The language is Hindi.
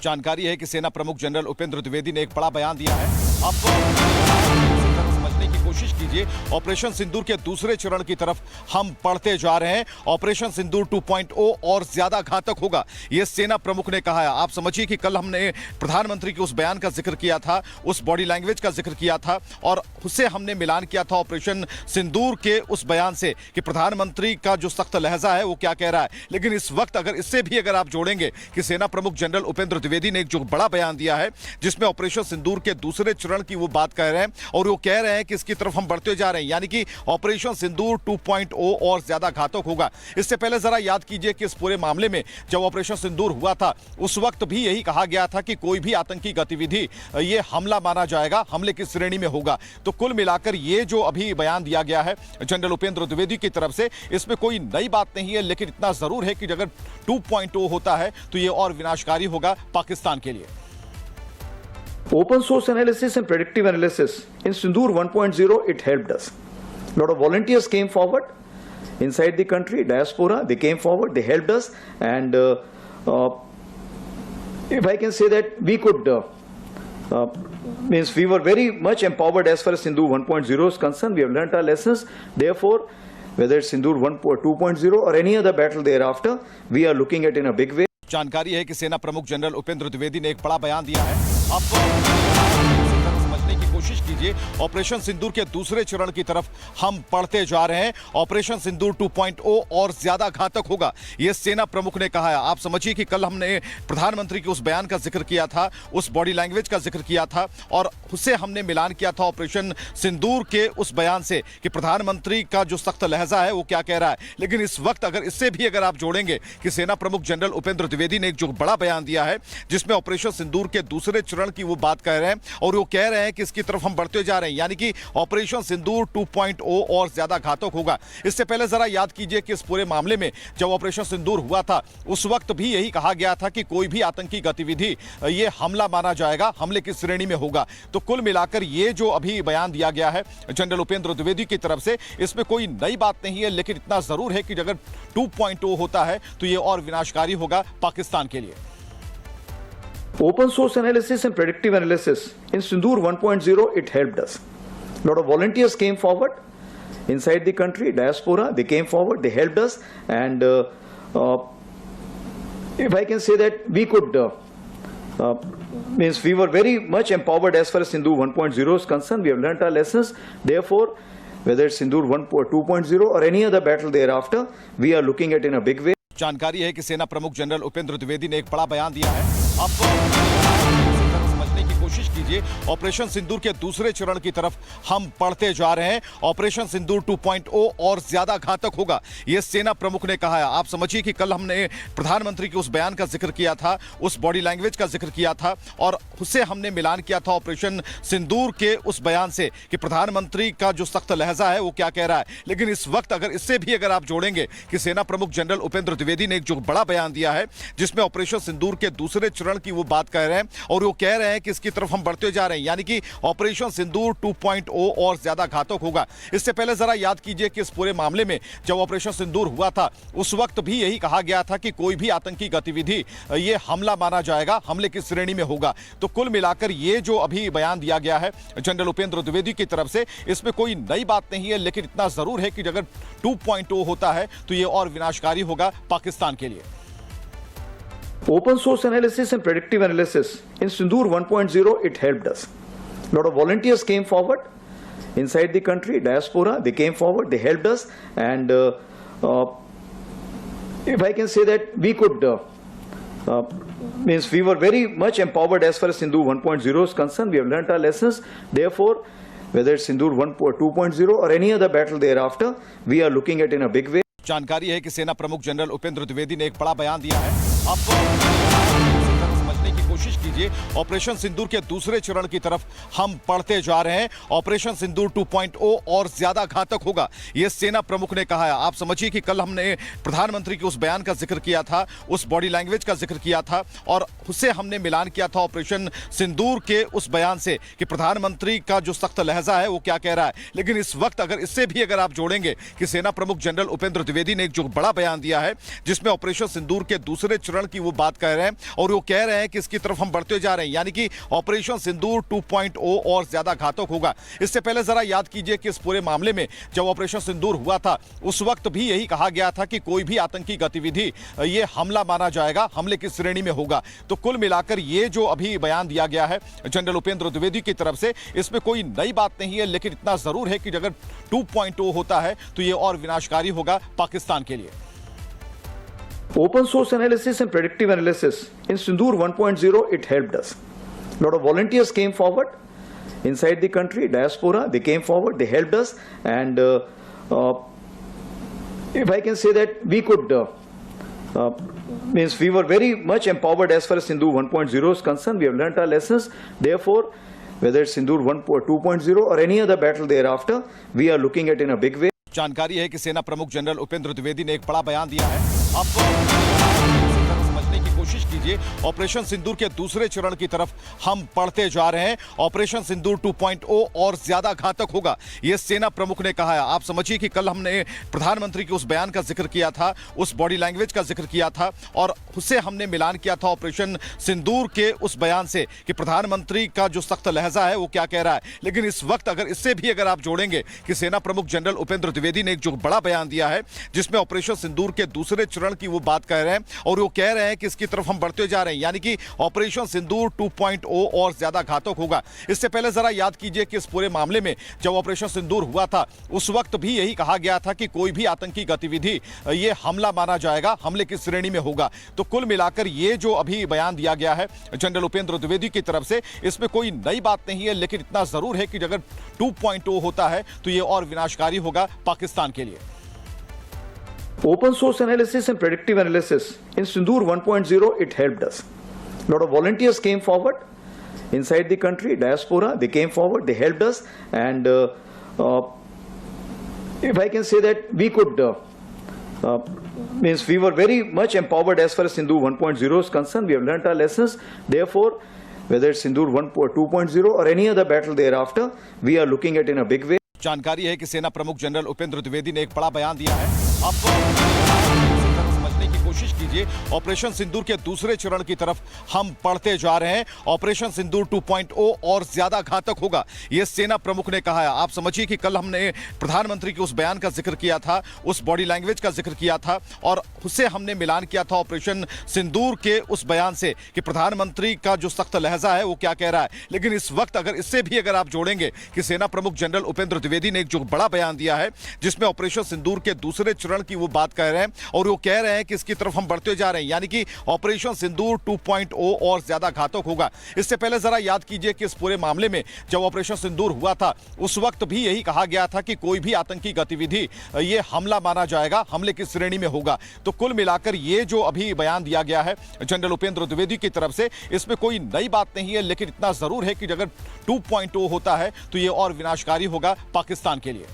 जानकारी है कि सेना प्रमुख जनरल उपेंद्र द्विवेदी ने एक बड़ा बयान दिया है। अब समझने की कोशिश कीजिए, ऑपरेशन सिंदूर के दूसरे चरण की तरफ हम बढ़ते जा रहे हैं। ऑपरेशन सिंदूर 2.0 और ज्यादा घातक होगा, यह सेना प्रमुख ने कहा है। आप समझिए कि कल हमने प्रधानमंत्री के उस बयान का जिक्र किया था, उस बॉडी लैंग्वेज का जिक्र किया था और उससे हमने मिलान किया था ऑपरेशन सिंदूर के उस बयान से कि प्रधानमंत्री का जो सख्त लहजा है वो क्या कह रहा है। लेकिन इस वक्त इससे भी अगर आप जोड़ेंगे कि सेना प्रमुख जनरल उपेंद्र द्विवेदी ने एक जो बड़ा बयान दिया है जिसमें ऑपरेशन सिंदूर के दूसरे चरण की वो बात कह रहे हैं और वो कह रहे हैं कि इसकी तरफ हम बढ़ते जा रहे हैं, यानी कि ऑपरेशन सिंदूर 2.0 और ज्यादा घातक होगा। इससे पहले जरा याद कीजिए कि इस पूरे मामले में जब ऑपरेशन सिंदूर हुआ था उस वक्त भी यही कहा गया था कि कोई भी आतंकी गतिविधि ये हमला माना जाएगा, हमले की श्रेणी में होगा। तो कुल मिलाकर ये जो अभी बयान दिया गया है जनरल उपेंद्र द्विवेदी की तरफ से, इसमें कोई नई बात नहीं है, लेकिन इतना जरूर है कि अगर 2.0 होता है तो ये और विनाशकारी होगा पाकिस्तान के लिए। Open source analysis and predictive analysis in Sindoor 1.0, it helped us. A lot of volunteers came forward inside the country, diaspora, they came forward, they helped us, and if I can say that we could, means we were very much empowered as far as Sindoor 1.0 is concerned. We have learnt our lessons. Therefore, whether it's Sindoor 2.0 or any other battle thereafter, we are looking at in a big way. जानकारी है कि सेना प्रमुख जनरल उपेंद्र द्विवेदी ने एक बड़ा बयान दिया है। अब समझने की कोशिश कीजिए, ऑपरेशन सिंदूर के दूसरे चरण की तरफ हम बढ़ते जा रहे हैं। ऑपरेशन सिंदूर 2.0 और ज्यादा घातक होगा, यह सेना प्रमुख ने कहा है। आप समझिए कि कल हमने प्रधानमंत्री के उस बयान का जिक्र किया था, उस बॉडी लैंग्वेज का जिक्र किया था और उससे हमने मिलान किया था ऑपरेशन सिंदूर के उस बयान से कि प्रधानमंत्री का जो सख्त लहजा है वो क्या कह रहा है। लेकिन इस वक्त इससे भी अगर आप जोड़ेंगे कि सेना प्रमुख जनरल उपेंद्र द्विवेदी ने एक जो बड़ा बयान दिया है जिसमें ऑपरेशन सिंदूर के दूसरे चरण की वो बात कह रहे हैं और वो कह रहे हैं कि इसकी तरफ हम बढ़ते जा रहे हैं, यानी कि ऑपरेशन सिंदूर 2.0 और ज्यादा घातक होगा। इससे पहले जरा याद कीजिए कि इस पूरे मामले में जब ऑपरेशन सिंदूर हुआ था उस वक्त भी यही कहा गया था कि कोई भी आतंकी गतिविधि ये हमला माना जाएगा, हमले की श्रेणी में होगा। तो कुल मिलाकर ये जो अभी बयान दिया गया है जनरल उपेंद्र द्विवेदी की तरफ से, इसमें कोई नई बात नहीं है, लेकिन इतना जरूर है कि अगर 2.0 होता है तो ये और विनाशकारी होगा पाकिस्तान के लिए। Open source analysis and predictive analysis in Sindoor 1.0, it helped us. A lot of volunteers came forward inside the country, diaspora, they came forward, they helped us, and if I can say that we could, means we were very much empowered as far as Sindoor 1.0 is concerned. We have learnt our lessons. Therefore, whether it's Sindoor 2.0 or any other battle thereafter, we are looking at in a big way. जानकारी है कि सेना प्रमुख जनरल उपेंद्र द्विवेदी ने एक बड़ा बयान दिया है। अब समझने की कोशिश कीजिए, ऑपरेशन सिंदूर के दूसरे चरण की तरफ हम बढ़ते जा रहे हैं। ऑपरेशन सिंदूर 2.0 और ज्यादा घातक होगा, यह सेना प्रमुख ने कहा है। आप समझिए कि कल हमने प्रधानमंत्री के उस बयान का जिक्र किया था, उस बॉडी लैंग्वेज का जिक्र किया था और उससे हमने मिलान किया था ऑपरेशन सिंदूर के उस बयान से कि प्रधानमंत्री का जो सख्त लहजा है वो क्या कह रहा है। लेकिन इस वक्त इससे भी अगर आप जोड़ेंगे कि सेना प्रमुख जनरल उपेंद्र द्विवेदी ने एक जो बड़ा बयान दिया है जिसमें ऑपरेशन सिंदूर के दूसरे चरण की वो बात कह रहे हैं और वो कह रहे हैं कि इसकी तरफ हम बढ़ते जा रहे हैं, यानी कि ऑपरेशन सिंदूर 2.0 और ज्यादा घातक होगा। इससे पहले जरा याद कीजिए कि इस पूरे मामले में जब ऑपरेशन सिंदूर हुआ था उस वक्त भी यही कहा गया था कि कोई भी आतंकी गतिविधि ये हमला माना जाएगा, हमले की श्रेणी में होगा। तो कुल मिलाकर ये जो अभी बयान दिया गया है जनरल उपेंद्र द्विवेदी की तरफ से, इसमें कोई नई बात नहीं है, लेकिन इतना जरूर है कि अगर 2.0 होता है तो ये और विनाशकारी होगा पाकिस्तान के लिए। Open source analysis and predictive analysis in Sindoor 1.0, it helped us. A lot of volunteers came forward inside the country, diaspora, they came forward, they helped us, and if I can say that we could, means we were very much empowered as far as Sindoor 1.0 is concerned. We have learnt our lessons. Therefore, whether it's Sindoor 2.0 or any other battle thereafter, we are looking at in a big way. जानकारी है कि सेना प्रमुख जनरल उपेंद्र द्विवेदी ने एक बड़ा बयान दिया है। अब समझने की कोशिश कीजिए, कीजिए, ऑपरेशन सिंदूर के दूसरे चरण की तरफ हम बढ़ते जा रहे हैं। ऑपरेशन सिंदूर 2.0 और ज्यादा घातक होगा, यह सेना प्रमुख ने कहा है। आप समझिए कि कल हमने प्रधानमंत्री के उस बयान का जिक्र किया था, उस बॉडी लैंग्वेज का जिक्र किया था और उससे हमने मिलान किया था ऑपरेशन सिंदूर के उस बयान से कि प्रधानमंत्री का जो सख्त लहजा है वो क्या कह रहा है। लेकिन इस वक्त अगर आप जोड़ेंगे कि सेना प्रमुख जनरल उपेंद्र द्विवेदी ने एक जो बड़ा बयान दिया है जिसमें ऑपरेशन सिंदूर के दूसरे चरण की वो बात कह रहे हैं और वो कह रहे हैं कि इसकी तरफ हम बढ़ते जा रहे हैं, यानी कि ऑपरेशन सिंदूर 2.0 और ज्यादा घातक होगा। इससे पहले जरा याद कीजिए कि इस पूरे मामले में जब ऑपरेशन सिंदूर हुआ था उस वक्त भी यही कहा गया था कि कोई भी आतंकी गतिविधि ये हमला माना जाएगा, हमले की श्रेणी में होगा। तो कुल मिलाकर ये जो अभी बयान दिया गया है जनरल उपेंद्र द्विवेदी की तरफ से, इसमें कोई नई बात नहीं है, लेकिन इतना जरूर है कि अगर 2.0 होता है तो ये और विनाशकारी होगा पाकिस्तान के लिए। Open source analysis and predictive analysis in Sindoor 1.0, it helped us. A lot of volunteers came forward inside the country, diaspora, they came forward, they helped us, and if I can say that we could, we were very much empowered as far as Sindoor 1.0 is concerned. We have learnt our lessons. Therefore, whether it's Sindoor 2.0 or any other battle thereafter, we are looking at in a big way. जानकारी है कि सेना प्रमुख जनरल उपेंद्र द्विवेदी ने एक बड़ा बयान दिया है। अब समझने की कोशिश कीजिए, ऑपरेशन सिंदूर के दूसरे चरण की तरफ हम बढ़ते जा रहे हैं। ऑपरेशन सिंदूर 2.0 और ज्यादा घातक होगा, यह सेना प्रमुख ने कहा है। आप समझिए कि कल हमने प्रधानमंत्री के उस बयान का जिक्र किया था, उस बॉडी लैंग्वेज का जिक्र किया था और उससे हमने मिलान किया था ऑपरेशन सिंदूर के उस बयान से कि प्रधानमंत्री का जो सख्त लहजा है वो क्या कह रहा है। लेकिन इस वक्त अगर आप जोड़ेंगे कि सेना प्रमुख जनरल उपेंद्र द्विवेदी ने एक जो बड़ा बयान दिया है जिसमें ऑपरेशन सिंदूर के दूसरे चरण की वो बात कह रहे हैं और वो कह रहे हैं कि इसकी तरफ हम बढ़ते जा रहे हैं, यानी कि ऑपरेशन सिंदूर 2.0 और ज्यादा घातक होगा। इससे पहले जरा याद कीजिए कि इस पूरे मामले में जब ऑपरेशन सिंदूर हुआ था उस वक्त भी यही कहा गया था कि कोई भी आतंकी गतिविधि ये हमला माना जाएगा, हमले की श्रेणी में होगा। तो कुल मिलाकर ये जो अभी बयान दिया गया है जनरल उपेंद्र द्विवेदी की तरफ से, इसमें कोई नई बात नहीं है, लेकिन इतना जरूर है कि अगर 2.0 होता है तो ये और विनाशकारी होगा पाकिस्तान के लिए। Open source analysis and predictive analysis in Sindoor 1.0, it helped us. A lot of volunteers came forward inside the country, diaspora, they came forward, they helped us, and if I can say that we could, we were very much empowered as far as Sindoor 1.0 is concerned. We have learnt our lessons. Therefore, whether it's Sindoor 2.0 or any other battle thereafter, we are looking at in a big way. जानकारी है कि सेना प्रमुख जनरल उपेंद्र द्विवेदी ने एक बड़ा बयान दिया है। अब समझने की कोशिश कीजिए, ऑपरेशन सिंदूर के दूसरे चरण की तरफ हम बढ़ते जा रहे हैं। ऑपरेशन सिंदूर 2.0 और ज्यादा घातक होगा, यह सेना प्रमुख ने कहा है। आप समझिए कि कल हमने प्रधानमंत्री के उस बयान का जिक्र किया था, उस बॉडी लैंग्वेज का जिक्र किया था और उससे हमने मिलान किया था ऑपरेशन सिंदूर के उस बयान से कि प्रधानमंत्री का जो सख्त लहजा है वो क्या कह रहा है। लेकिन इस वक्त अगर आप जोड़ेंगे कि सेना प्रमुख जनरल उपेंद्र द्विवेदी ने एक जो बड़ा बयान दिया है जिसमें ऑपरेशन सिंदूर के दूसरे चरण की वो बात कह रहे हैं और वो कह रहे हैं कि इसकी तरफ हम बढ़ते जा रहे हैं, यानी कि ऑपरेशन सिंदूर 2.0 और ज्यादा घातक होगा। इससे पहले जरा याद कीजिए कि इस पूरे मामले में जब ऑपरेशन सिंदूर हुआ था उस वक्त भी यही कहा गया था कि कोई भी आतंकी गतिविधि ये हमला माना जाएगा, हमले की श्रेणी में होगा। तो कुल मिलाकर ये जो अभी बयान दिया गया है जनरल उपेंद्र द्विवेदी की तरफ से, इसमें कोई नई बात नहीं है, लेकिन इतना जरूर है कि अगर 2.0 होता है तो ये और विनाशकारी होगा पाकिस्तान के लिए।